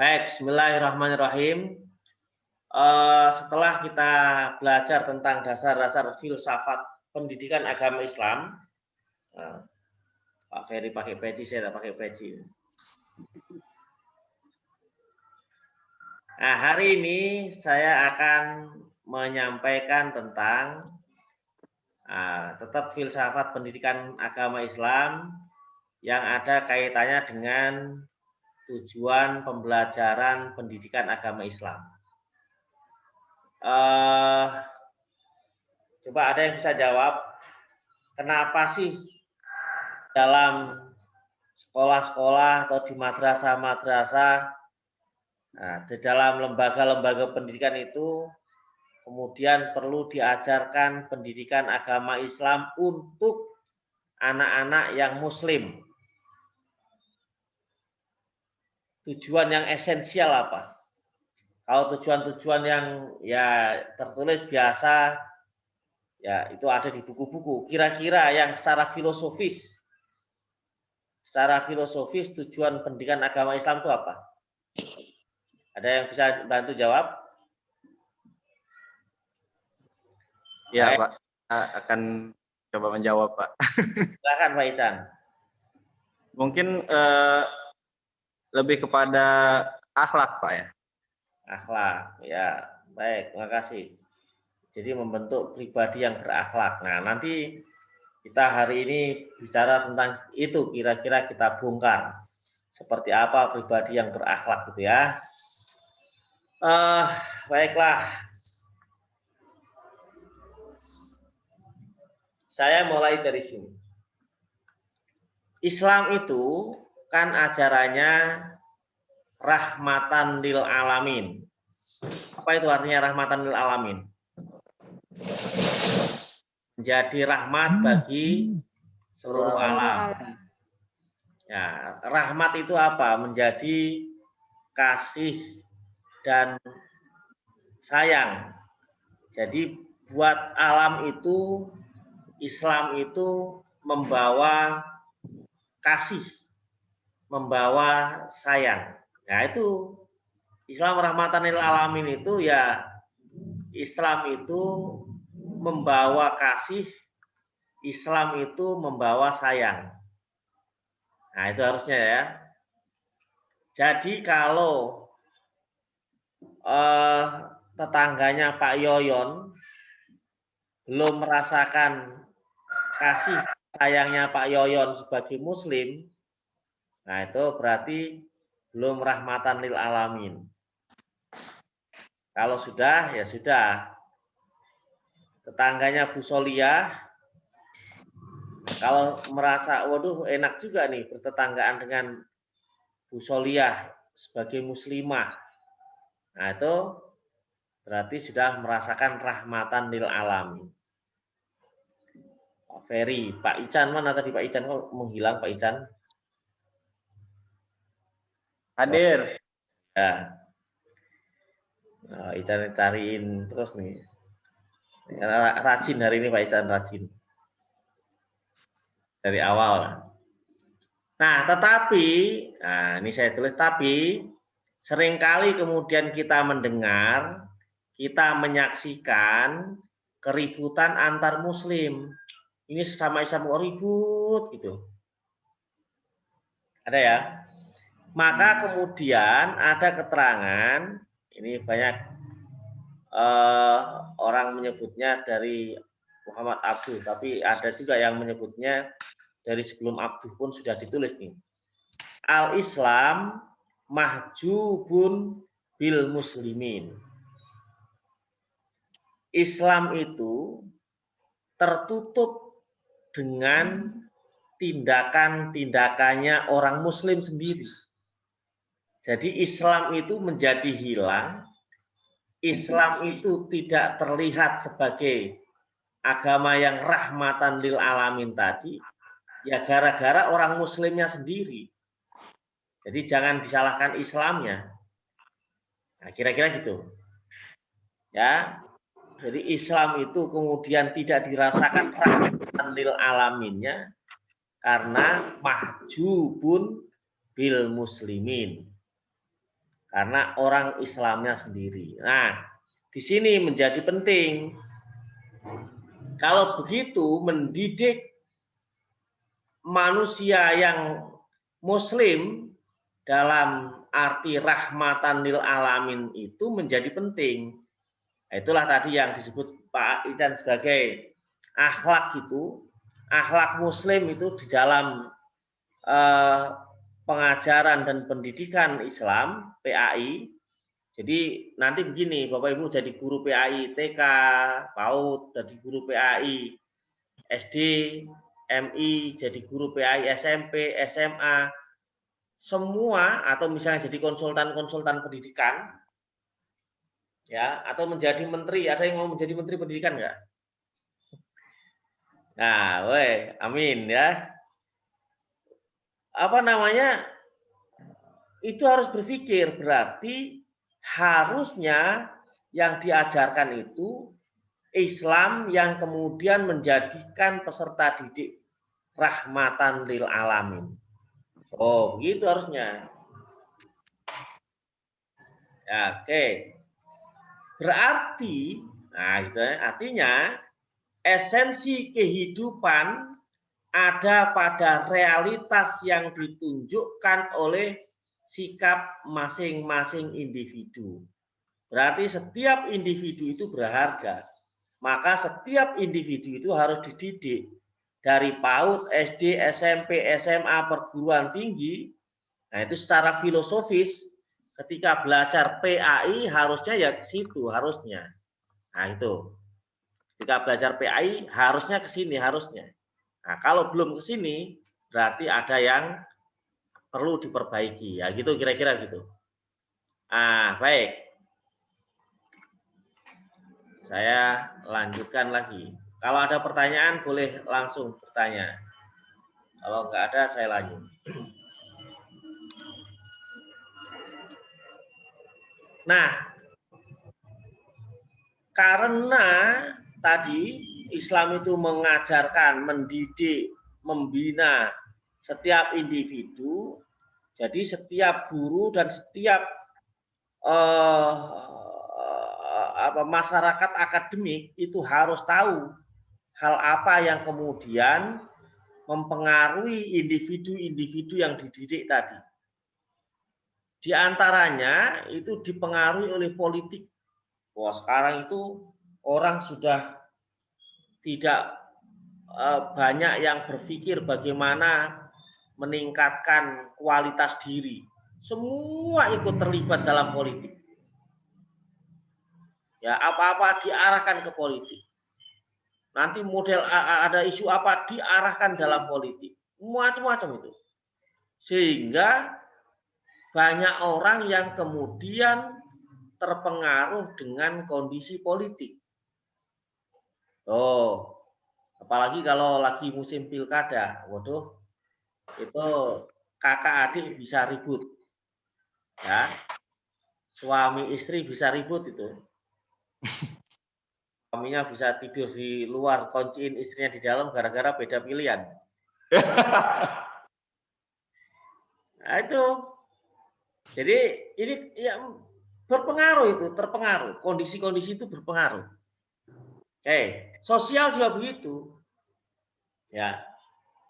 Baik, bismillahirrahmanirrahim. Setelah kita belajar tentang dasar-dasar filsafat pendidikan agama Islam, Pak Ferry pakai peci, saya tidak pakai peci. Nah, hari ini saya akan menyampaikan tentang tetap filsafat pendidikan agama Islam yang ada kaitannya dengan tujuan pembelajaran pendidikan agama Islam. Coba ada yang bisa jawab, kenapa sih dalam sekolah-sekolah atau di madrasah-madrasah, di dalam lembaga-lembaga pendidikan itu kemudian perlu diajarkan pendidikan agama Islam untuk anak-anak yang Muslim? Tujuan yang esensial apa? Kalau tujuan-tujuan yang ya tertulis biasa, ya itu ada di buku-buku. Kira-kira yang secara filosofis tujuan pendidikan agama Islam itu apa? Ada yang bisa bantu jawab? Ya, Pak, akan coba menjawab, Pak. Silakan, Pak Ican. Mungkin lebih kepada akhlak, Pak, ya. Akhlak, ya. Baik, terima kasih. Jadi membentuk pribadi yang berakhlak. Nah, nanti kita hari ini bicara tentang itu, kira-kira kita bongkar. Seperti apa pribadi yang berakhlak gitu ya. Baiklah. Saya mulai dari sini. Islam itu kan ajarannya rahmatan lil alamin. Apa itu artinya rahmatan lil alamin? Menjadi rahmat bagi seluruh alam. Ya, rahmat itu apa? Menjadi kasih dan sayang. Jadi buat alam itu, Islam itu membawa kasih, membawa sayang. Nah itu Islam rahmatan lil alamin itu ya, Islam itu membawa kasih, Islam itu membawa sayang. Nah itu harusnya ya. Jadi kalau tetangganya Pak Yoyon belum merasakan kasih sayangnya Pak Yoyon sebagai Muslim, nah itu berarti belum rahmatan lil alamin. Kalau sudah, ya sudah. Tetangganya Bu Soliah, kalau merasa, waduh enak juga nih bertetanggaan dengan Bu Soliah sebagai muslimah, nah itu berarti sudah merasakan rahmatan lil alamin. Pak Ferry, Pak Ican mana tadi Pak Ican? Kok menghilang Pak Ican? Hadir. Ya. Nah, Ican cariin terus nih. Rajin hari ini Pak Ican, rajin. Dari awal. Nah, tetapi, nah ini saya tulis, tapi seringkali kemudian kita mendengar, kita menyaksikan keributan antar muslim. Ini sesama Islam kok ribut gitu. Ada ya? Maka kemudian ada keterangan, ini banyak orang menyebutnya dari Muhammad Abduh, tapi ada juga yang menyebutnya dari sebelum Abduh pun sudah ditulis nih. Al-Islam mahjubun bil muslimin. Islam itu tertutup dengan tindakan-tindakannya orang muslim sendiri. Jadi Islam itu menjadi hilang, Islam itu tidak terlihat sebagai agama yang rahmatan lil alamin tadi, ya gara-gara orang muslimnya sendiri. Jadi jangan disalahkan Islamnya. Nah, kira-kira gitu. Ya. Jadi Islam itu kemudian tidak dirasakan rahmatan lil alaminnya karena mahjubun bil muslimin. karena orang Islamnya sendiri. Nah, di sini menjadi penting. Kalau begitu mendidik manusia yang Muslim dalam arti rahmatan lil alamin itu menjadi penting. Itulah tadi yang disebut Pak Ican sebagai akhlak itu, akhlak Muslim itu di dalam pengajaran dan pendidikan Islam PAI. Jadi nanti begini, Bapak Ibu jadi guru PAI TK, PAUD, jadi guru PAI SD, MI, jadi guru PAI SMP, SMA, semua atau misalnya jadi konsultan-konsultan pendidikan, ya, atau menjadi menteri. Ada yang mau menjadi menteri pendidikan nggak? Nah, weh, amin ya. Apa namanya? Itu harus berpikir, berarti harusnya yang diajarkan itu Islam yang kemudian menjadikan peserta didik rahmatan lil alamin. Oh, begitu harusnya. Ya, oke. Berarti, nah itu artinya esensi kehidupan ada pada realitas yang ditunjukkan oleh sikap masing-masing individu. Berarti setiap individu itu berharga. Maka setiap individu itu harus dididik dari PAUD, SD, SMP, SMA, perguruan tinggi. Nah, itu secara filosofis ketika belajar PAI harusnya ya ke situ harusnya. Nah, itu. Ketika belajar PAI harusnya ke sini harusnya. Nah, kalau belum ke sini, berarti ada yang perlu diperbaiki. Ya, gitu kira-kira gitu. Ah, baik. Saya lanjutkan lagi. Kalau ada pertanyaan, boleh langsung bertanya. Kalau nggak ada, saya lanjut. Nah, karena tadi Islam itu mengajarkan, mendidik, membina setiap individu. Jadi setiap guru dan setiap masyarakat akademik itu harus tahu hal apa yang kemudian mempengaruhi individu-individu yang dididik tadi. Di antaranya itu dipengaruhi oleh politik. Wah, sekarang itu orang sudah tidak banyak yang berpikir bagaimana meningkatkan kualitas diri. Semua ikut terlibat dalam politik. Ya, apa-apa diarahkan ke politik. Nanti model ada isu apa diarahkan dalam politik. Macam-macam itu. Sehingga banyak orang yang kemudian terpengaruh dengan kondisi politik. Oh, apalagi kalau lagi musim pilkada, waduh, itu kakak adik bisa ribut, ya, suami istri bisa ribut itu, suaminya bisa tidur di luar, kunciin istrinya di dalam gara-gara beda pilihan. Nah itu, jadi ini ya berpengaruh itu, terpengaruh, kondisi-kondisi itu berpengaruh. Oke, sosial juga begitu, ya.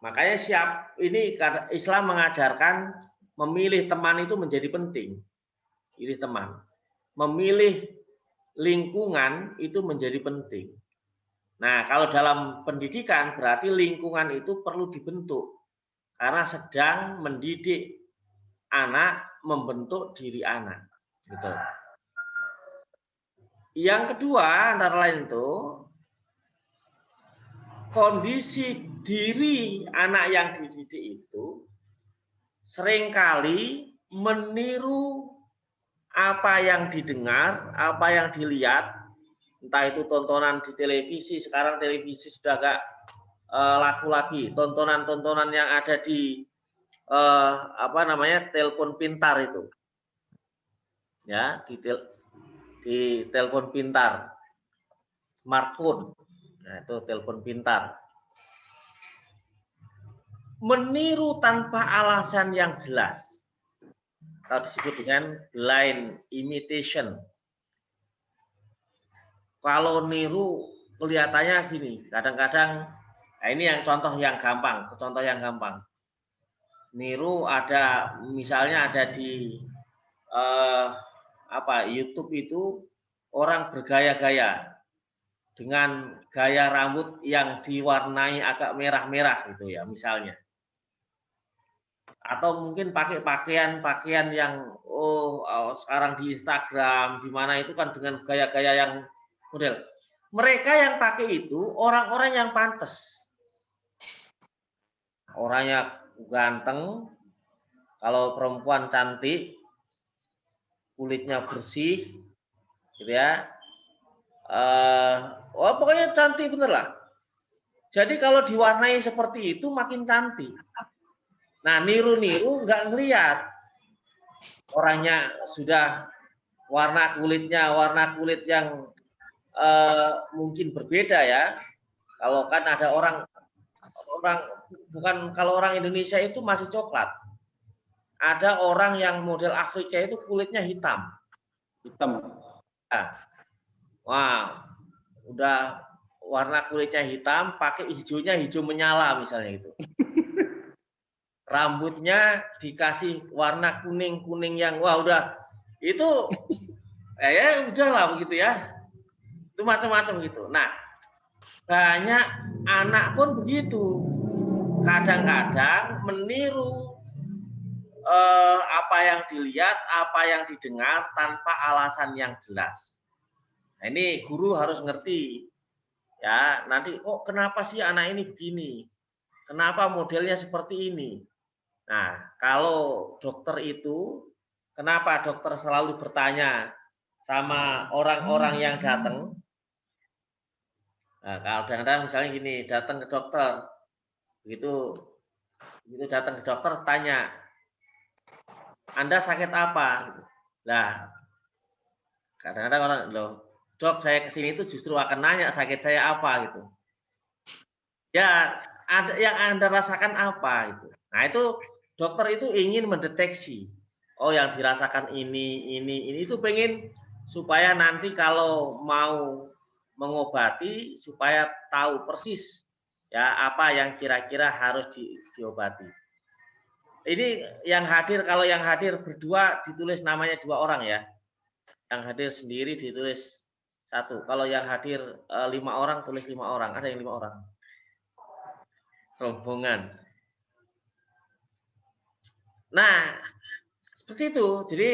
Makanya ini Islam mengajarkan memilih teman itu menjadi penting. Pilih teman. Memilih lingkungan itu menjadi penting. Nah, kalau dalam pendidikan berarti lingkungan itu perlu dibentuk karena sedang mendidik anak, membentuk diri anak. Gitu. Yang kedua antara lain itu kondisi diri anak yang dididik itu seringkali meniru apa yang didengar, apa yang dilihat, entah itu tontonan di televisi, sekarang televisi sudah gak laku lagi, tontonan-tontonan yang ada di telepon pintar itu, ya, di telepon pintar, smartphone, nah itu telepon pintar. Meniru tanpa alasan yang jelas. atau disebut dengan blind imitation. Kalau niru kelihatannya gini, kadang-kadang, nah ini yang contoh yang gampang, Niru ada, misalnya ada di YouTube itu orang bergaya-gaya dengan gaya rambut yang diwarnai agak merah-merah gitu ya misalnya. Atau mungkin pakai pakaian yang sekarang di Instagram di mana itu kan dengan gaya-gaya yang model. Mereka yang pakai itu orang-orang yang pantas. Orangnya ganteng, kalau perempuan cantik, kulitnya bersih, gitu ya. Pokoknya cantik bener lah. Jadi kalau diwarnai seperti itu makin cantik. Nah, niru-niru nggak ngelihat orangnya sudah warna kulit yang mungkin berbeda ya. Kalau kan ada orang bukan, kalau orang Indonesia itu masih coklat. Ada orang yang model Afrika itu kulitnya hitam. Nah, wah, udah warna kulitnya hitam, pakai hijaunya hijau menyala misalnya itu. Rambutnya dikasih warna kuning yang wah udah itu ya udahlah begitu ya. Itu macam-macam gitu. Nah, banyak anak pun begitu. Kadang-kadang meniru apa yang dilihat, apa yang didengar tanpa alasan yang jelas. Nah, ini guru harus ngerti. Ya, nanti kok kenapa sih anak ini begini? Kenapa modelnya seperti ini? Nah, kalau dokter itu, kenapa dokter selalu bertanya sama orang-orang yang datang? Nah, kalau kadang-kadang misalnya gini, datang ke dokter, begitu datang ke dokter tanya, Anda sakit apa? Nah, kadang-kadang orang, loh, dok saya kesini itu justru akan nanya sakit saya apa gitu. Ya, ada yang Anda rasakan apa itu. Nah, itu dokter itu ingin mendeteksi. Oh, yang dirasakan ini itu pengen supaya nanti kalau mau mengobati supaya tahu persis ya apa yang kira-kira harus diobati. Ini yang hadir, kalau yang hadir berdua ditulis namanya 2 orang ya. Yang hadir sendiri ditulis 1. Kalau yang hadir 5 orang tulis 5 orang. Ada yang 5 orang. Rombongan. Nah, seperti itu. Jadi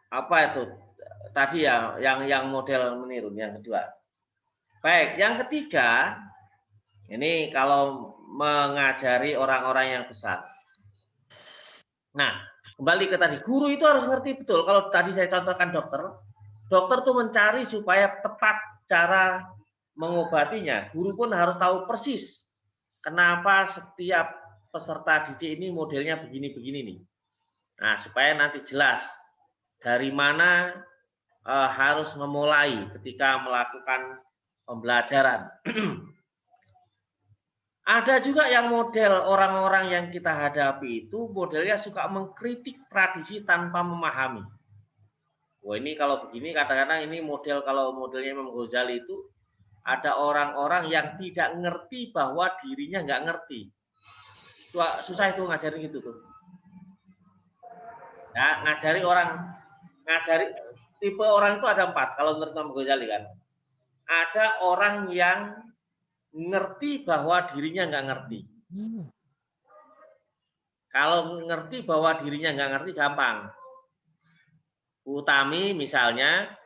apa itu tadi ya yang model meniru yang kedua. Baik, yang ketiga ini kalau mengajari orang-orang yang besar. Nah, kembali ke tadi, guru itu harus ngerti betul. Kalau tadi saya contohkan dokter tuh mencari supaya tepat cara mengobatinya. Guru pun harus tahu persis kenapa setiap peserta didik ini modelnya begini-begini nih. Nah, supaya nanti jelas dari mana harus memulai ketika melakukan pembelajaran. Ada juga yang model orang-orang yang kita hadapi itu modelnya suka mengkritik tradisi tanpa memahami. Wah, ini kalau begini kadang-kadang ini model, kalau modelnya Imam Ghazali itu ada orang-orang yang tidak ngerti bahwa dirinya nggak ngerti. Susah itu ngajarin gitu tuh. Ya, ngajari tipe orang itu ada 4 kalau menurut Imam Ghazali kan. Ada orang yang ngerti bahwa dirinya nggak ngerti. Kalau ngerti bahwa dirinya nggak ngerti gampang. Utami misalnya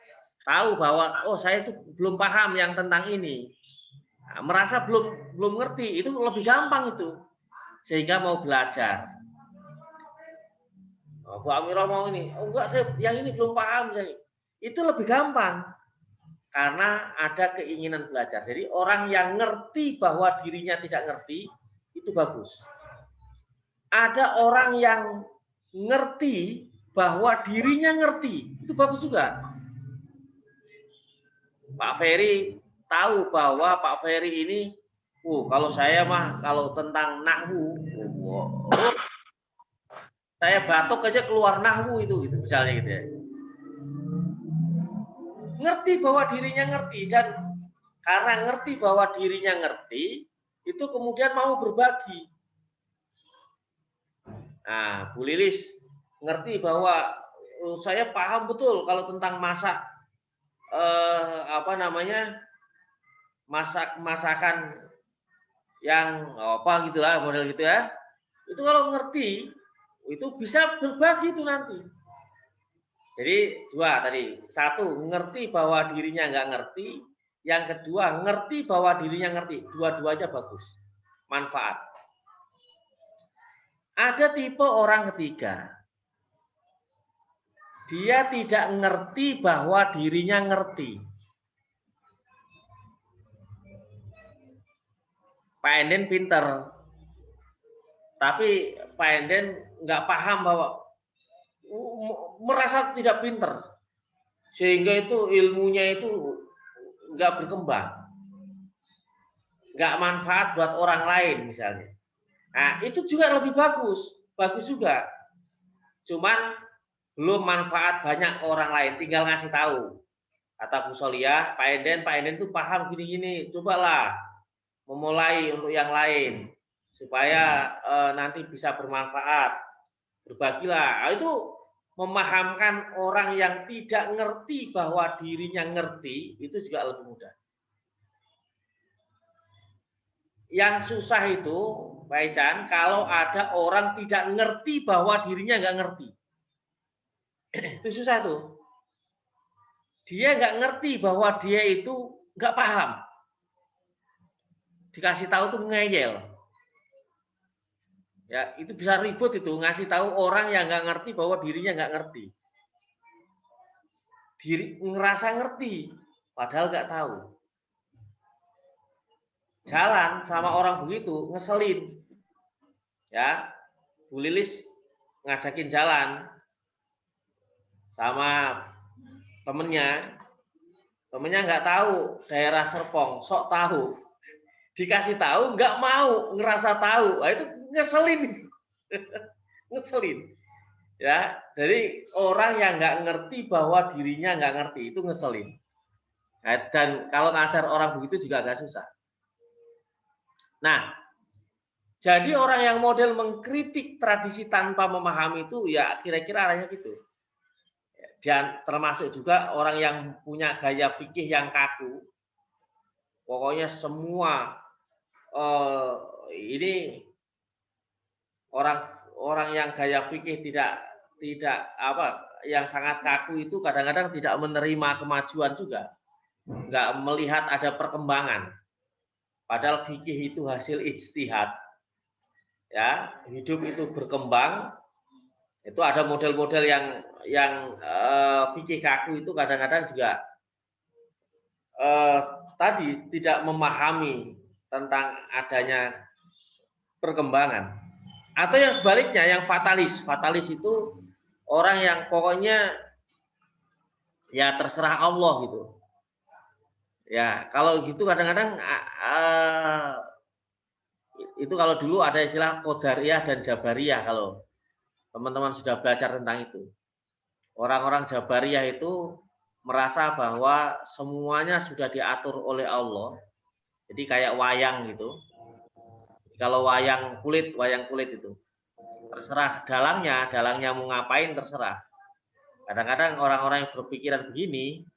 tahu bahwa saya itu belum paham yang tentang ini. Nah, merasa belum ngerti, itu lebih gampang itu. Sehingga mau belajar. Bu Amirah mau ini, enggak, saya yang ini belum paham misalnya. Itu lebih gampang. Karena ada keinginan belajar. Jadi orang yang ngerti bahwa dirinya tidak ngerti, itu bagus. Ada orang yang ngerti bahwa dirinya ngerti, itu bagus juga. Pak Ferry tahu bahwa Pak Ferry ini Kalau saya mah kalau tentang nahwu, saya batuk aja keluar nahwu itu gitu, misalnya gitu ya. Ngerti bahwa dirinya ngerti, dan karena ngerti bahwa dirinya ngerti, itu kemudian mau berbagi. Nah, Bu Lilis ngerti bahwa saya paham betul kalau tentang masak masakan yang apa gitulah model gitu ya. Itu kalau ngerti itu bisa berbagi itu nanti. Jadi dua tadi, satu ngerti bahwa dirinya nggak ngerti, yang kedua ngerti bahwa dirinya ngerti, dua-duanya bagus, manfaat. Ada tipe orang ketiga, dia tidak ngerti bahwa dirinya ngerti. Pak Enden pinter, tapi Pak Enden nggak paham bahwa merasa tidak pinter, sehingga itu ilmunya itu nggak berkembang, nggak manfaat buat orang lain misalnya. Nah, itu juga lebih bagus, bagus juga. Cuman belum manfaat banyak ke orang lain, tinggal ngasih tahu. Kata Bu Soliah, Pak Enden tuh paham gini-gini, cobalah memulai untuk yang lain supaya nanti bisa bermanfaat, berbagilah. Nah, itu memahamkan orang yang tidak ngerti bahwa dirinya ngerti, itu juga lebih mudah. Yang susah itu, Pak Ican, kalau ada orang tidak ngerti bahwa dirinya nggak ngerti. Itu susah tuh. Dia nggak ngerti bahwa dia itu nggak paham. Dikasih tahu tuh ngeyel. Ya, itu bisa ribut itu, ngasih tahu orang yang nggak ngerti bahwa dirinya nggak ngerti. Diri ngerasa ngerti, padahal nggak tahu. Jalan sama orang begitu, ngeselin. Ya, Bu Lilis ngajakin jalan sama temennya nggak tahu daerah Serpong, sok tahu, dikasih tahu nggak mau, ngerasa tahu, nah, itu ngeselin. Ngeselin ya. Jadi orang yang nggak ngerti bahwa dirinya nggak ngerti itu ngeselin. Nah, dan kalau ngajar orang begitu juga agak susah. Nah, jadi orang yang model mengkritik tradisi tanpa memahami itu ya kira-kira arahnya gitu. Dan termasuk juga orang yang punya gaya fikih yang kaku. Pokoknya semua ini orang yang gaya fikih tidak yang sangat kaku itu kadang-kadang tidak menerima kemajuan juga, nggak melihat ada perkembangan. Padahal fikih itu hasil ijtihad, ya, hidup itu berkembang. Itu ada model-model yang fikih kaku itu kadang-kadang juga tadi tidak memahami tentang adanya perkembangan. Atau yang sebaliknya, yang fatalis. Fatalis itu orang yang pokoknya ya terserah Allah gitu. Ya, kalau gitu kadang-kadang itu kalau dulu ada istilah Qadariyah dan Jabariyah, kalau teman-teman sudah belajar tentang itu. Orang-orang Jabariyah itu merasa bahwa semuanya sudah diatur oleh Allah. Jadi kayak wayang gitu. Kalau wayang kulit itu terserah dalangnya mau ngapain terserah. Kadang-kadang orang-orang yang berpikiran begini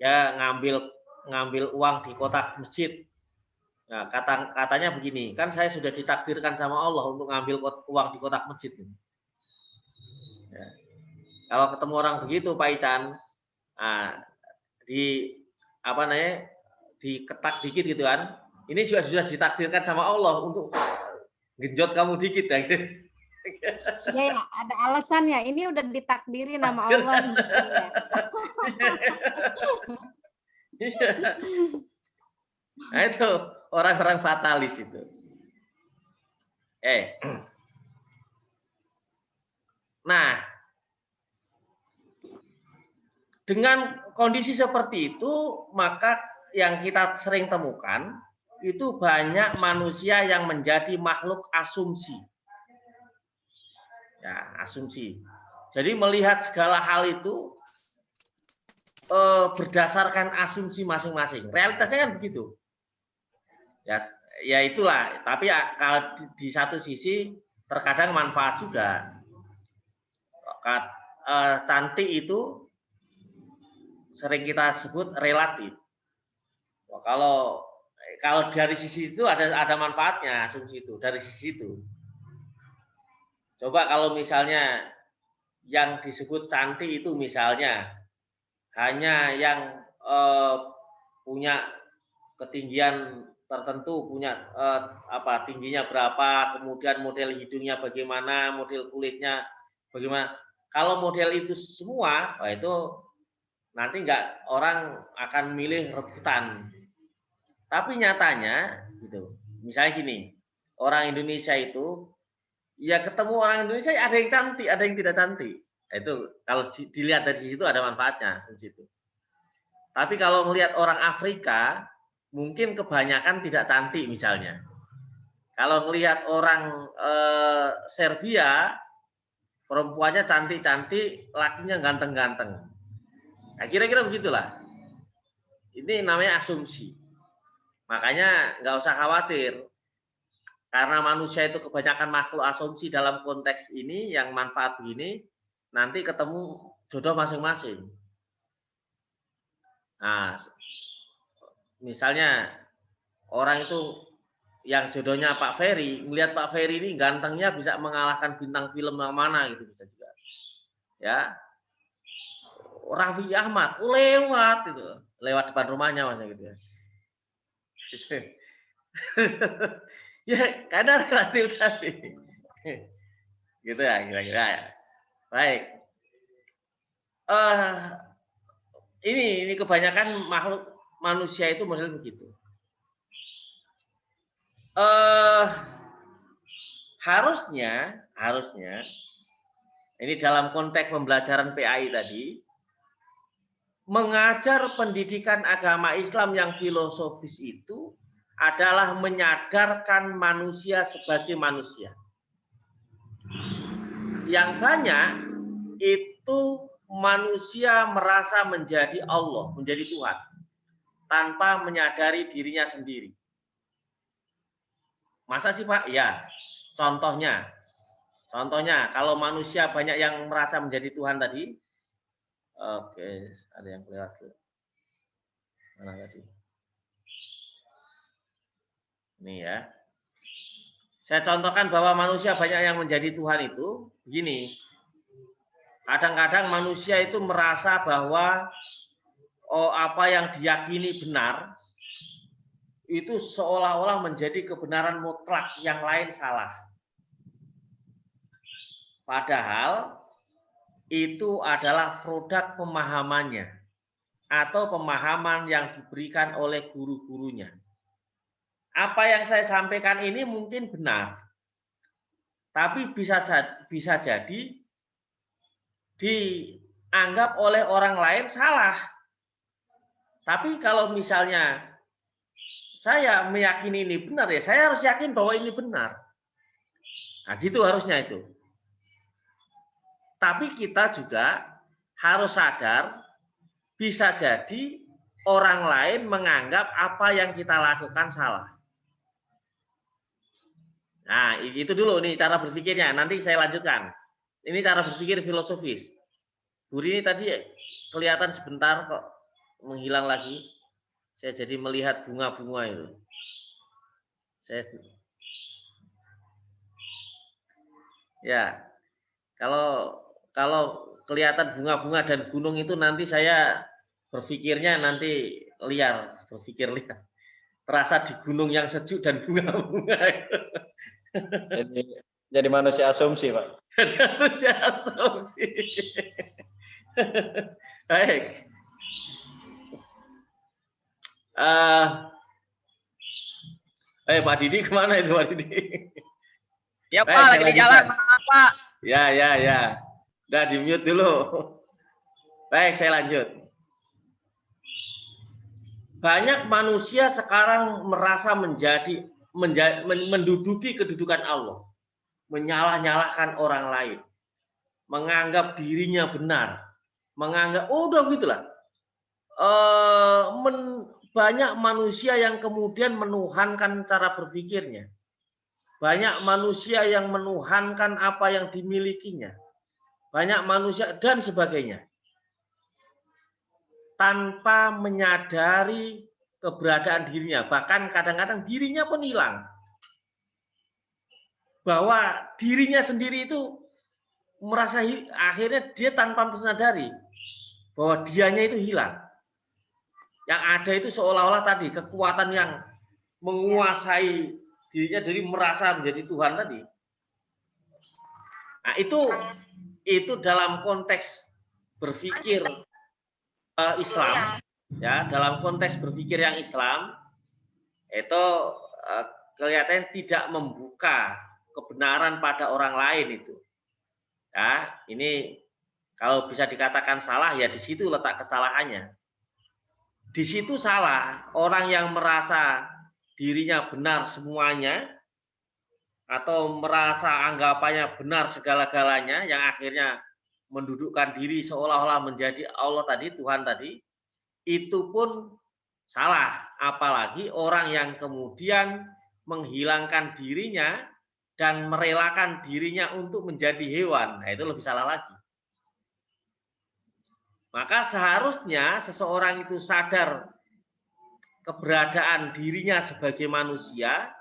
ya ngambil uang di kotak masjid. Nah, katanya begini, kan saya sudah ditakdirkan sama Allah untuk ngambil uang di kotak masjid. Ya. Kalau ketemu orang begitu, Pak Ican, diketak dikit gitu kan, ini juga sudah ditakdirkan sama Allah untuk genjot kamu dikit ya. Ya, ada alasannya. Ini udah ditakdiri nama Allah. Nah, itu orang-orang fatalis itu. Nah, dengan kondisi seperti itu, maka yang kita sering temukan itu banyak manusia yang menjadi makhluk asumsi. Ya, asumsi. Jadi melihat segala hal itu berdasarkan asumsi masing-masing. Realitasnya kan begitu. Ya itulah. Tapi kalau di satu sisi terkadang manfaat juga. Cantik itu sering kita sebut relatif. Kalau dari sisi itu ada manfaatnya asumsi itu dari sisi itu. Coba kalau misalnya yang disebut cantik itu misalnya hanya yang punya ketinggian tertentu, punya tingginya berapa, kemudian model hidungnya bagaimana, model kulitnya bagaimana. Kalau model itu semua, itu nanti orang akan milih rebutan. Tapi nyatanya gitu. Misalnya gini, orang Indonesia itu ya ketemu orang Indonesia ada yang cantik, ada yang tidak cantik. Itu kalau dilihat dari situ ada manfaatnya di situ. Tapi kalau melihat orang Afrika, mungkin kebanyakan tidak cantik misalnya. Kalau melihat orang Serbia, perempuannya cantik-cantik, lakinya ganteng-ganteng. Nah, kira-kira begitulah. Ini namanya asumsi. Makanya nggak usah khawatir. Karena manusia itu kebanyakan makhluk asumsi dalam konteks ini, yang manfaat begini, nanti ketemu jodoh masing-masing. Nah, misalnya orang itu yang jodohnya Pak Ferry, melihat Pak Ferry ini gantengnya bisa mengalahkan bintang film yang mana gitu bisa juga. Ya. Raffi Ahmad lewat depan rumahnya masa gitu ya. Ya, karena relatif tadi. Gitu ya kira-kira ya. Baik. Ini kebanyakan makhluk manusia itu model begitu. Harusnya ini dalam konteks pembelajaran PAI tadi, mengajar pendidikan agama Islam yang filosofis itu adalah menyadarkan manusia sebagai manusia. Yang banyak itu manusia merasa menjadi Allah, menjadi Tuhan, tanpa menyadari dirinya sendiri. Masa sih Pak? Ya, contohnya kalau manusia banyak yang merasa menjadi Tuhan tadi. Oke, ada yang lewat. Mana tadi? Ini ya. Saya contohkan bahwa manusia banyak yang menjadi Tuhan itu begini. Kadang-kadang manusia itu merasa bahwa apa yang diyakini benar itu seolah-olah menjadi kebenaran mutlak, yang lain salah. Padahal itu adalah produk pemahamannya atau pemahaman yang diberikan oleh guru-gurunya. Apa yang saya sampaikan ini mungkin benar, tapi bisa jadi dianggap oleh orang lain salah. Tapi kalau misalnya saya meyakini ini benar, ya saya harus yakin bahwa ini benar. Nah, gitu harusnya itu. Tapi kita juga harus sadar, bisa jadi orang lain menganggap apa yang kita lakukan salah. Nah, itu dulu nih cara berpikirnya. Nanti saya lanjutkan. Ini cara berpikir filosofis. Bu Rini tadi kelihatan sebentar kok menghilang lagi. Saya jadi melihat bunga-bunga itu. Ya, kalau kelihatan bunga-bunga dan gunung itu nanti saya berpikirnya nanti berpikir liar. Terasa di gunung yang sejuk dan bunga-bunga. Jadi manusia asumsi, Pak. Jadi manusia asumsi. Baik. Pak Didi kemana itu Pak Didi? Ya Pak, lagi di jalan, Pak. Ya. Udah di mute dulu. Baik, saya lanjut. banyak manusia sekarang merasa menduduki kedudukan Allah, menyalah-nyalahkan orang lain, menganggap dirinya benar, menganggap udah begitulah. Banyak manusia yang kemudian menuhankan cara berpikirnya. Banyak manusia yang menuhankan apa yang dimilikinya. Banyak manusia dan sebagainya. Tanpa menyadari keberadaan dirinya. Bahkan kadang-kadang dirinya pun hilang. Bahwa dirinya sendiri itu merasa akhirnya dia tanpa menyadari bahwa dianya itu hilang. Yang ada itu seolah-olah tadi kekuatan yang menguasai dirinya, jadi merasa menjadi Tuhan tadi. Nah, itu dalam konteks berpikir Islam, ya, dalam konteks berpikir yang Islam itu kelihatan tidak membuka kebenaran pada orang lain itu. Ya, ini kalau bisa dikatakan salah ya di situ letak kesalahannya. Di situ salah orang yang merasa dirinya benar semuanya atau merasa anggapannya benar segala-galanya yang akhirnya mendudukkan diri seolah-olah menjadi Allah tadi, Tuhan tadi, itu pun salah. Apalagi orang yang kemudian menghilangkan dirinya dan merelakan dirinya untuk menjadi hewan. Nah, itu lebih salah lagi. Maka seharusnya seseorang itu sadar keberadaan dirinya sebagai manusia,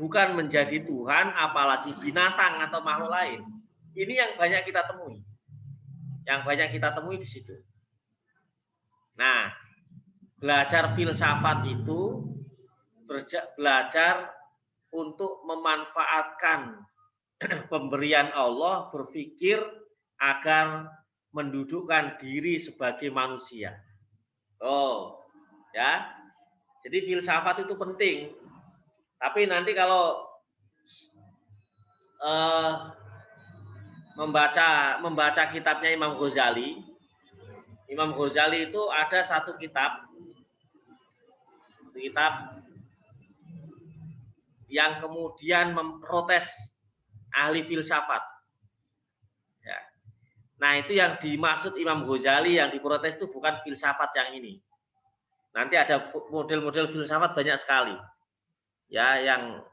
bukan menjadi Tuhan, apalagi binatang atau makhluk lain. Ini yang banyak kita temui. Yang banyak kita temui di situ. Nah, belajar filsafat itu belajar untuk memanfaatkan pemberian Allah, berpikir agar mendudukkan diri sebagai manusia. Oh, ya. Jadi filsafat itu penting. Tapi nanti kalau membaca kitabnya Imam Ghazali itu ada satu kitab yang kemudian memprotes ahli filsafat. Ya. Nah, itu yang dimaksud Imam Ghazali yang diprotes itu bukan filsafat yang ini. Nanti ada model-model filsafat banyak sekali. Ya, yang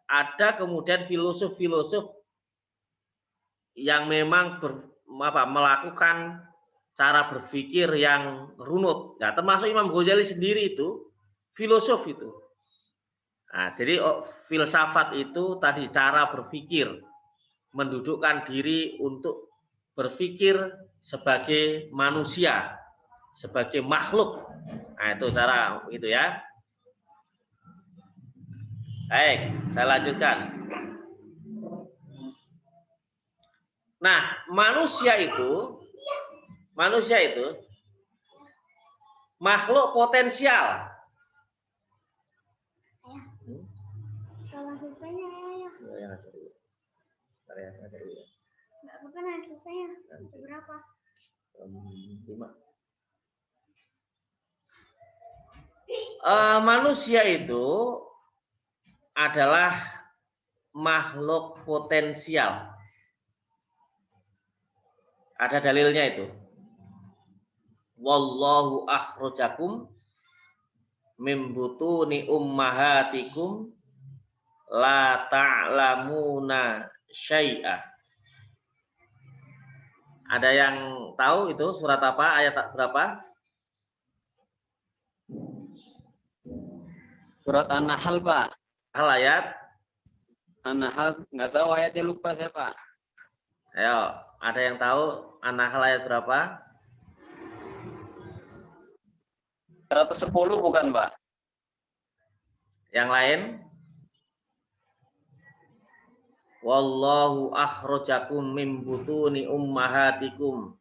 ada kemudian filosof-filosof yang memang melakukan cara berpikir yang runut. Ya, termasuk Imam Ghazali sendiri itu filosof itu. Nah, jadi filsafat itu tadi cara berpikir, mendudukkan diri untuk berpikir sebagai manusia, sebagai makhluk. Nah, itu cara itu ya. Baik, saya lanjutkan. Nah, manusia itu makhluk potensial. Kalau susahnya ya. Enggak bukan susahnya. Berapa? 5. Manusia itu adalah makhluk potensial. Ada dalilnya itu. Wallahu akhrajakum mim butuni ummahatikum la ta'lamuna syai'a. Ada yang tahu itu surat apa, ayat berapa? Surat An-Nahl, Pak. Ayat? An-Nahl, nggak tahu ayatnya, lupa saya, Pak. Ayo, ada yang tahu An-Nahl ayat berapa? 110 bukan, Pak? Yang lain? Wallahu akhrajakum mim butuni ummahatikum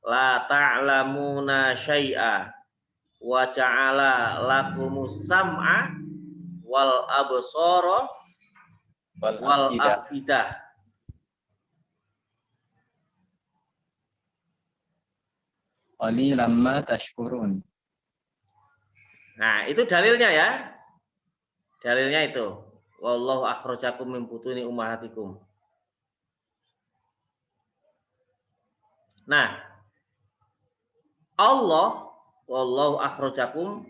la ta'lamuna syai'a wa ja'ala lakumus sam'a wal absara wal afidah. Qalilan ma tashkurun. Nah, itu dalilnya ya. Dalilnya itu. Wallahu akhrajakum min butuni ummahatikum. Nah, Allah, wallahu akhrajakum,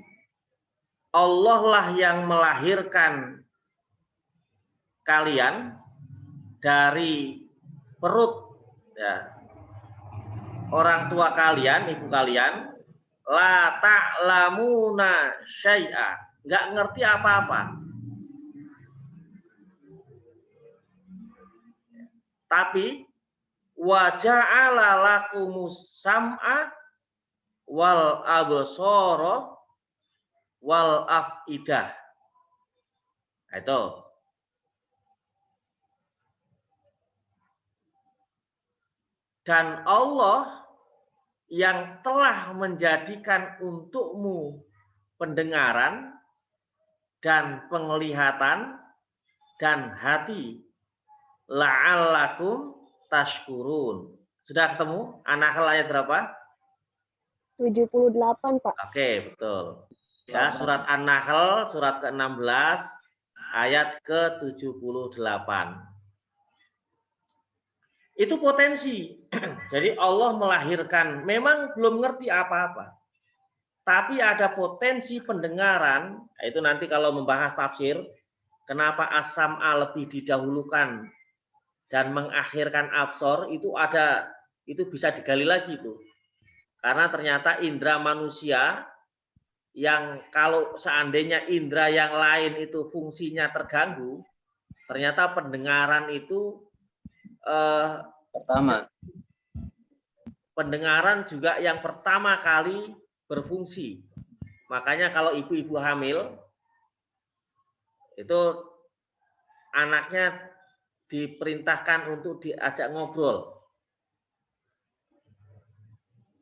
Allah lah yang melahirkan kalian dari perut ya, orang tua kalian, ibu kalian, la ta'lamuna syai'a, nggak ngerti apa-apa. Tapi wa ja'ala lakumus sam'a wal absara wal afidah. Nah, itu. Dan Allah yang telah menjadikan untukmu pendengaran dan penglihatan dan hati, la'allakum tashkurun. Sudah ketemu? An-Nahl ayat berapa? 78, Pak. Oke, betul. Ya, surat An-Nahl surat ke-16 ayat ke-78. Itu potensi. Jadi Allah melahirkan, memang belum ngerti apa-apa. Tapi ada potensi pendengaran, itu nanti kalau membahas tafsir, kenapa as-sam'a lebih didahulukan dan mengakhirkan absor, itu ada, itu bisa digali lagi itu. Karena ternyata indera manusia yang kalau seandainya indera yang lain itu fungsinya terganggu, ternyata pendengaran itu Pertama. pendengaran juga yang pertama kali berfungsi. Makanya kalau ibu-ibu hamil itu anaknya diperintahkan untuk diajak ngobrol.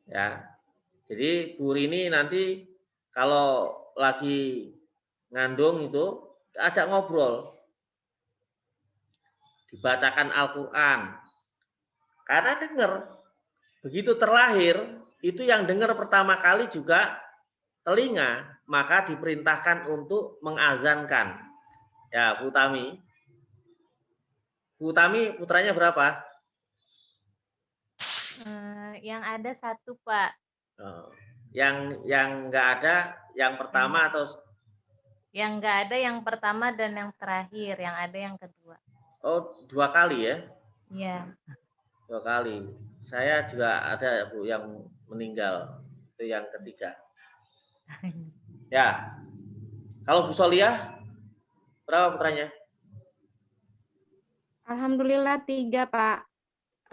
Ya. Jadi Bu Rini nanti kalau lagi ngandung itu ajak ngobrol. Dibacakan Al-Qur'an. Karena dengar. Begitu terlahir, itu yang dengar pertama kali juga telinga, maka diperintahkan untuk mengazankan. Ya, Bu Tami. Bu Tami putranya berapa? Yang ada 1, Pak. Oh, yang nggak ada, yang pertama atau Yang nggak ada yang pertama dan yang terakhir, yang ada yang kedua. oh 2 kali ya? Iya. 2 kali. Saya juga ada Bu yang meninggal, itu yang ketiga. Ya. Kalau Bu Soliah berapa putranya? Alhamdulillah 3, Pak.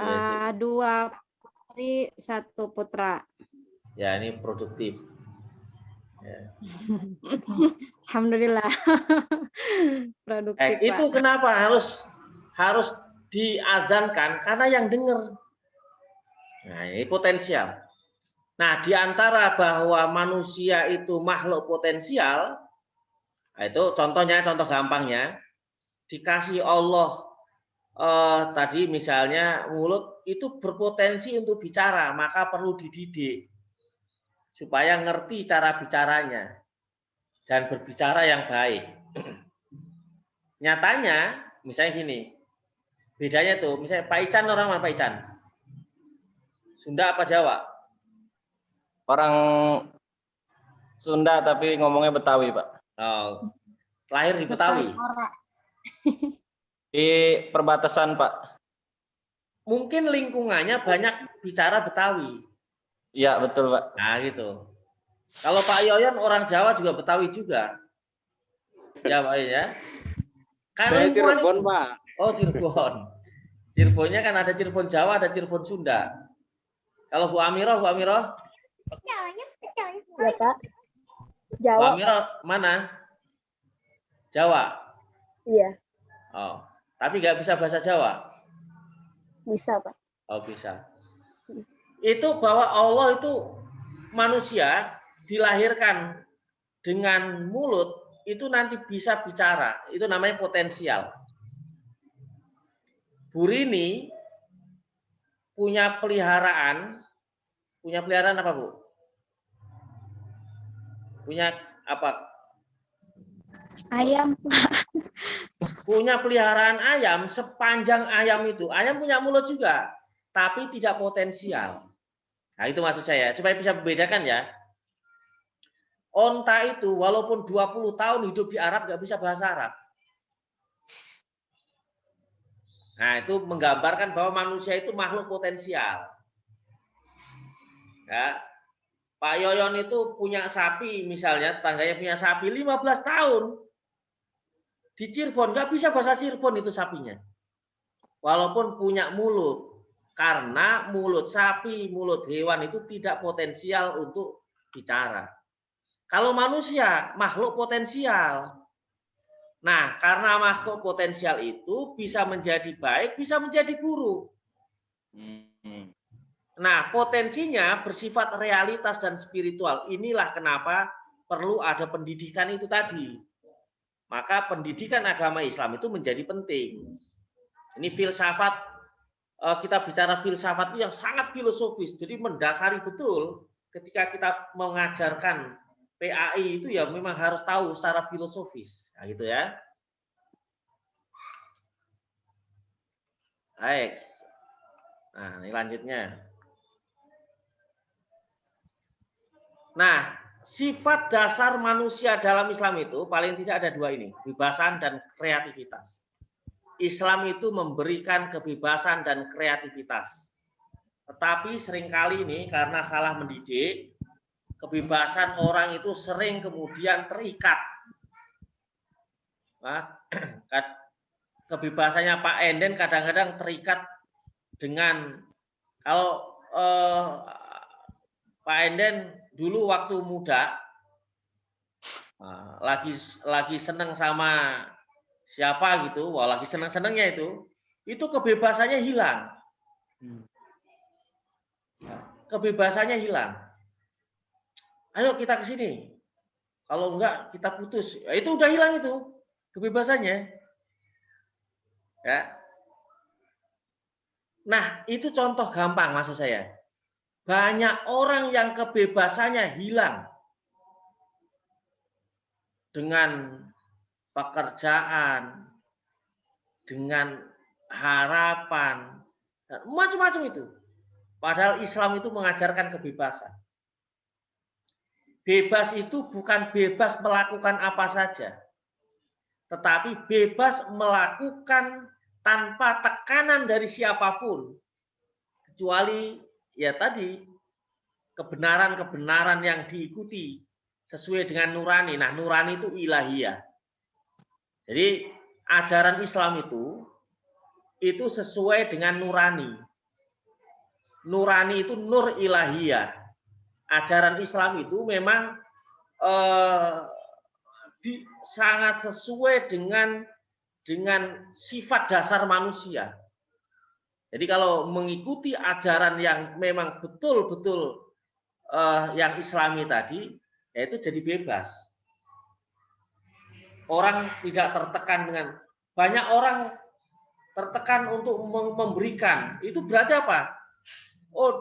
2 putri, 1 putra. Ya, ini produktif. Ya. Alhamdulillah. Produktif, Itu Pak. kenapa harus diazankan? Karena yang dengar. Nah, ini potensial. Nah, di antara bahwa manusia itu makhluk potensial, nah itu contohnya, contoh gampangnya, dikasih Allah tadi misalnya mulut itu berpotensi untuk bicara, maka perlu dididik supaya ngerti cara bicaranya dan berbicara yang baik. Nyatanya, misalnya gini, bedanya tuh, misalnya Pak Ican orang mana Pak Ican? Sunda apa Jawa? Orang Sunda tapi ngomongnya Betawi, Pak. Oh, lahir di Betawi. Di perbatasan, Pak. Mungkin lingkungannya banyak bicara Betawi. Iya, betul, Pak. Nah, gitu. Kalau Pak Yoyon orang Jawa juga Betawi juga. Ya, Pak ya. Kan Saya lingkungan Cirebon, itu. Pak. Oh, Cirebon. Cirebonnya kan ada Cirebon Jawa, ada Cirebon Sunda. Kalau Bu Amirah? Ya, Pak. Bu Jawa. Amirah mana? Jawa. Iya, Oh, tapi nggak bisa bahasa Jawa. bisa, Pak. Oh, bisa. Itu bahwa Allah itu manusia dilahirkan dengan mulut itu nanti bisa bicara. Itu namanya potensial. Bu Rini punya peliharaan apa, Bu? Punya apa? Ayam. Punya peliharaan ayam, sepanjang ayam itu, ayam punya mulut juga, tapi tidak potensial. Nah, itu maksud saya, supaya bisa membedakan ya. Onta itu walaupun 20 tahun hidup di Arab nggak bisa bahasa Arab. Nah, itu menggambarkan bahwa manusia itu makhluk potensial. Ya. Pak Yoyon itu punya sapi, misalnya tetangganya punya sapi 15 tahun. Di Cirebon nggak bisa bahasa Cirebon itu sapinya. Walaupun punya mulut. Karena mulut sapi, mulut hewan itu tidak potensial untuk bicara. Kalau manusia, makhluk potensial. Nah, karena makhluk potensial itu bisa menjadi baik, bisa menjadi buruk. Nah, potensinya bersifat realitas dan spiritual. Inilah kenapa perlu ada pendidikan itu tadi. Maka pendidikan agama Islam itu menjadi penting. Ini filsafat, kita bicara filsafat itu yang sangat filosofis. Jadi mendasari betul ketika kita mengajarkan PAI itu ya memang harus tahu secara filosofis. Nah, gitu ya. Baik. Nah, ini lanjutnya. Nah, sifat dasar manusia dalam Islam itu paling tidak ada dua ini, kebebasan dan kreativitas. Islam itu memberikan kebebasan dan kreativitas. Tetapi seringkali ini karena salah mendidik, kebebasan orang itu sering kemudian terikat. Nah, kebebasannya Pak Enden kadang-kadang terikat dengan kalau Pak Enden dulu waktu muda lagi seneng sama siapa gitu, wah lagi seneng-senengnya itu kebebasannya hilang. Kebebasannya hilang. Ayo kita ke sini. Kalau enggak kita putus. Ya, itu udah hilang itu kebebasannya. Ya. Nah, itu contoh gampang maksud saya. Banyak orang yang kebebasannya hilang dengan pekerjaan, dengan harapan, macam-macam itu. Padahal Islam itu mengajarkan kebebasan. Bebas itu bukan bebas melakukan apa saja, tetapi bebas melakukan tanpa tekanan dari siapapun, kecuali ya tadi kebenaran-kebenaran yang diikuti sesuai dengan nurani. Nah, nurani itu ilahiyah. Jadi ajaran Islam itu sesuai dengan nurani. Nurani itu nur ilahiyah. Ajaran Islam itu memang sangat sesuai dengan sifat dasar manusia. Jadi kalau mengikuti ajaran yang memang betul-betul yang Islami tadi, yaitu jadi bebas. Orang tidak tertekan dengan banyak orang tertekan untuk memberikan. Itu berarti apa? Oh,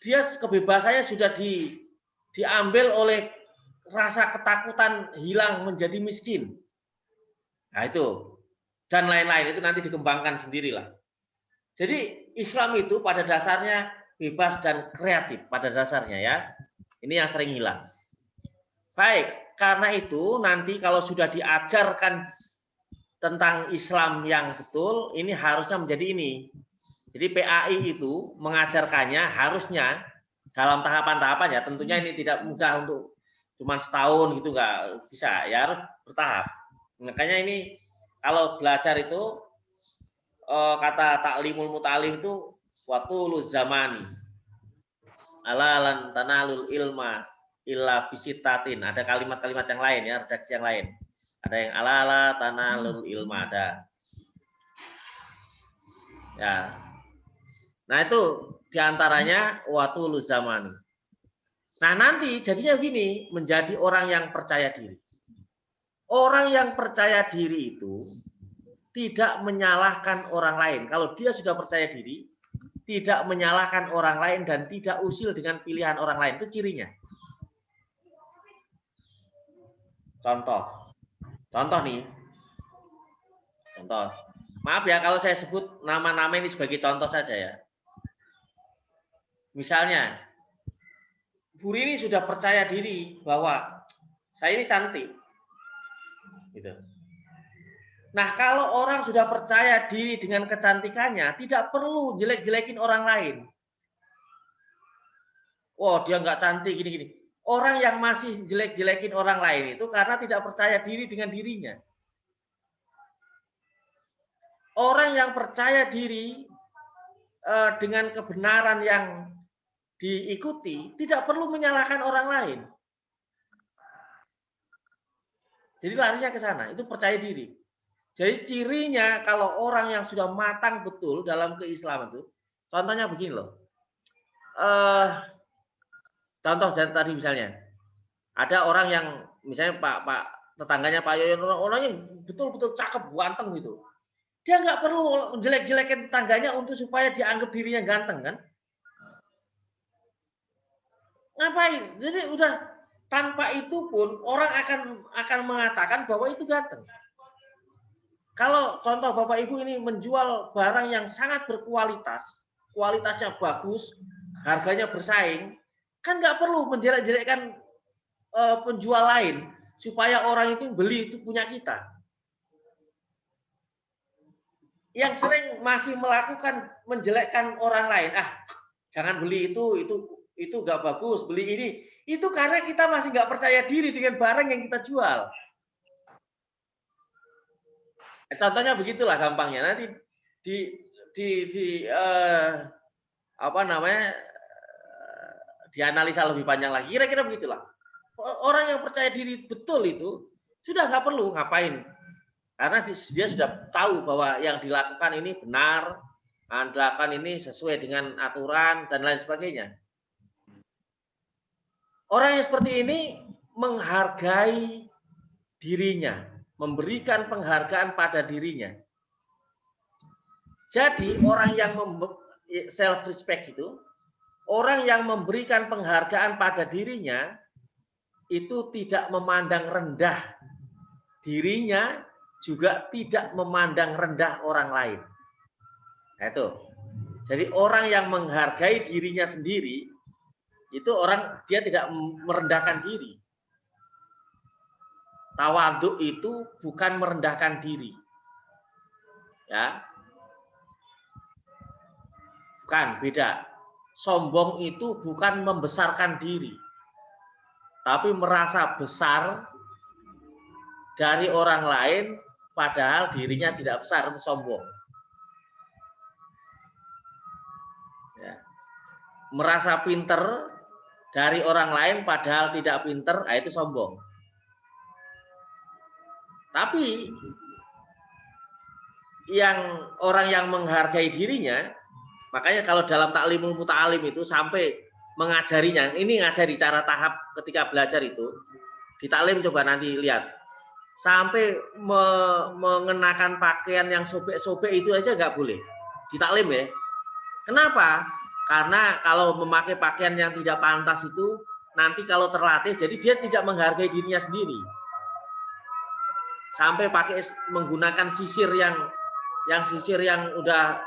dia kebebasannya sudah diambil oleh rasa ketakutan hilang menjadi miskin. Nah itu. Dan lain-lain itu nanti dikembangkan sendirilah. Jadi Islam itu pada dasarnya bebas dan kreatif pada dasarnya ya. Ini yang sering hilang. Baik, karena itu nanti kalau sudah diajarkan tentang Islam yang betul, ini harusnya menjadi ini. Jadi PAI itu mengajarkannya harusnya dalam tahapan-tahapan ya. Tentunya ini tidak mudah untuk cuma setahun gitu nggak bisa. Ya harus bertahap. Makanya ini kalau belajar itu kata taklimul mutalim itu waktu lu zamani. Alalan tanalul ilma illa bisitatin. Ada kalimat-kalimat yang lain ya, redaksi yang lain. Ada yang alala tanalul ilma ada. Ya. Nah itu diantaranya waktu lu zamani. Nah nanti jadinya gini, menjadi orang yang percaya diri. Orang yang percaya diri itu tidak menyalahkan orang lain. Kalau dia sudah percaya diri, tidak menyalahkan orang lain dan tidak usil dengan pilihan orang lain. Itu cirinya. Contoh nih. Contoh. Maaf ya kalau saya sebut nama-nama ini sebagai contoh saja ya. Misalnya, Bu Rini sudah percaya diri bahwa saya ini cantik. Gitu. Nah, kalau orang sudah percaya diri dengan kecantikannya, tidak perlu jelek-jelekin orang lain. Oh, dia nggak cantik gini-gini. Orang yang masih jelek-jelekin orang lain itu karena tidak percaya diri dengan dirinya. Orang yang percaya diri dengan kebenaran yang diikuti, tidak perlu menyalahkan orang lain. Jadi larinya ke sana, itu percaya diri. Jadi cirinya kalau orang yang sudah matang betul dalam keislaman itu, contohnya begini loh. Contoh tadi misalnya, ada orang yang misalnya Pak tetangganya Pak Yoyon, orang yang betul-betul cakep, ganteng gitu. Dia nggak perlu jelek-jelekin tetangganya untuk supaya dianggap dirinya ganteng kan? Ngapain? Jadi udah tanpa itu pun orang akan mengatakan bahwa itu ganteng. Kalau contoh Bapak Ibu ini menjual barang yang sangat berkualitas, kualitasnya bagus, harganya bersaing, kan nggak perlu menjelek-jelekkan penjual lain supaya orang itu beli itu punya kita. Yang sering masih melakukan menjelekkan orang lain, jangan beli itu nggak bagus, beli ini, itu karena kita masih nggak percaya diri dengan barang yang kita jual. Contohnya begitulah gampangnya. Nanti dianalisa lebih panjang lagi. Kira-kira begitulah. Orang yang percaya diri betul itu sudah nggak perlu ngapain, karena dia sudah tahu bahwa yang dilakukan ini benar, yang dilakukan ini sesuai dengan aturan dan lain sebagainya. Orang yang seperti ini menghargai dirinya, memberikan penghargaan pada dirinya. Jadi orang yang self respect itu, orang yang memberikan penghargaan pada dirinya itu tidak memandang rendah dirinya, juga tidak memandang rendah orang lain. Nah, itu. Jadi orang yang menghargai dirinya sendiri itu dia tidak merendahkan diri. Tawadhu itu bukan merendahkan diri. Ya. Bukan, beda. Sombong itu bukan membesarkan diri. Tapi merasa besar dari orang lain padahal dirinya tidak besar, itu sombong. Ya. Merasa pinter dari orang lain padahal tidak pinter, itu sombong. Tapi orang yang menghargai dirinya, makanya kalau dalam taklimul muta'alim itu sampai mengajarinya, ini ngajari cara tahap ketika belajar itu, di taklim coba nanti lihat, sampai mengenakan pakaian yang sobek-sobek itu aja nggak boleh, di taklim ya. Kenapa? Karena kalau memakai pakaian yang tidak pantas itu, nanti kalau terlatih, jadi dia tidak menghargai dirinya sendiri. Sampai menggunakan sisir yang udah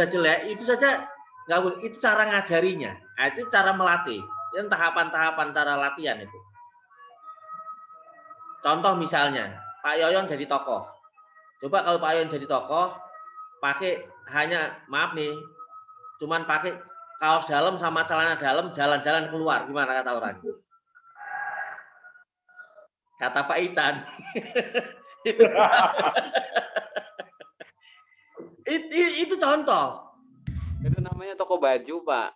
jelek, itu saja nggak boleh. Itu cara ngajarinya. Nah, itu cara melatih. Itu tahapan-tahapan cara latihan itu. Contoh misalnya, Pak Yoyon jadi tokoh. Coba kalau Pak Yoyon jadi tokoh, pakai maaf nih, cuman pakai kaos dalam sama celana dalam, jalan-jalan keluar, gimana kata orang? Kata Pak Ican. Itu contoh. Itu namanya toko baju, Pak.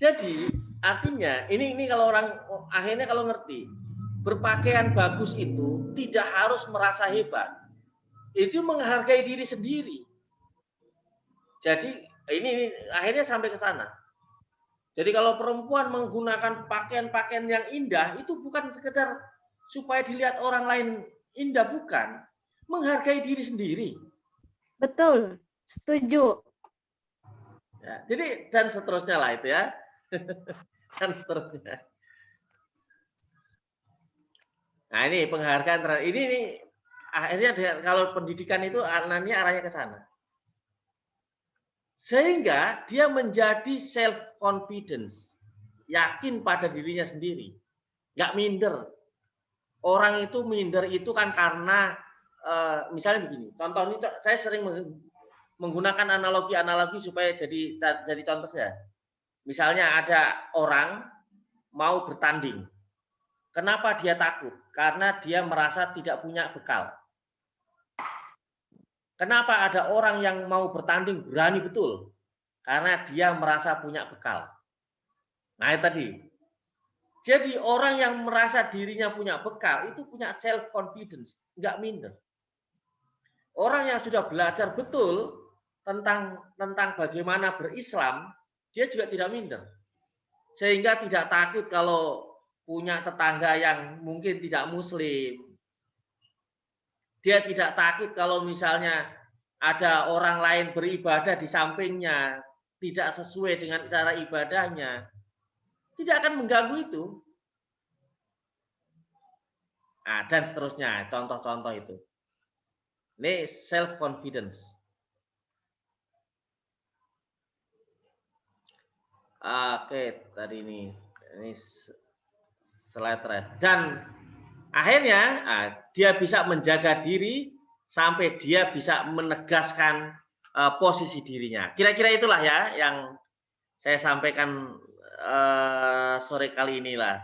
Jadi artinya ini kalau orang akhirnya kalau ngerti, berpakaian bagus itu tidak harus merasa hebat. Itu menghargai diri sendiri. Jadi ini akhirnya sampai ke sana. Jadi kalau perempuan menggunakan pakaian-pakaian yang indah itu bukan sekedar supaya dilihat orang lain indah, bukan. Menghargai diri sendiri. Betul, setuju. Ya, jadi dan seterusnya lah itu ya. Dan seterusnya. Nah, ini penghargaan terhadap ini akhirnya kalau pendidikan itu arahnya ke sana. Sehingga dia menjadi self confidence, yakin pada dirinya sendiri, nggak minder. Orang itu minder itu kan karena misalnya begini. Contoh ini saya sering menggunakan analogi supaya jadi contoh saya. Misalnya ada orang mau bertanding. Kenapa dia takut? Karena dia merasa tidak punya bekal. Kenapa ada orang yang mau bertanding berani betul? Karena dia merasa punya bekal. Nah, itu tadi. Jadi orang yang merasa dirinya punya bekal itu punya self confidence, nggak minder. Orang yang sudah belajar betul tentang bagaimana berislam, dia juga tidak minder. Sehingga tidak takut kalau punya tetangga yang mungkin tidak muslim. Dia tidak takut kalau misalnya ada orang lain beribadah di sampingnya, tidak sesuai dengan cara ibadahnya. Tidak akan mengganggu itu. Nah, dan seterusnya, contoh-contoh itu. Ini self confidence. Oke, tadi ini slide terakhir. Dan akhirnya dia bisa menjaga diri sampai dia bisa menegaskan posisi dirinya. Kira-kira itulah ya yang saya sampaikan sore kali ini lah.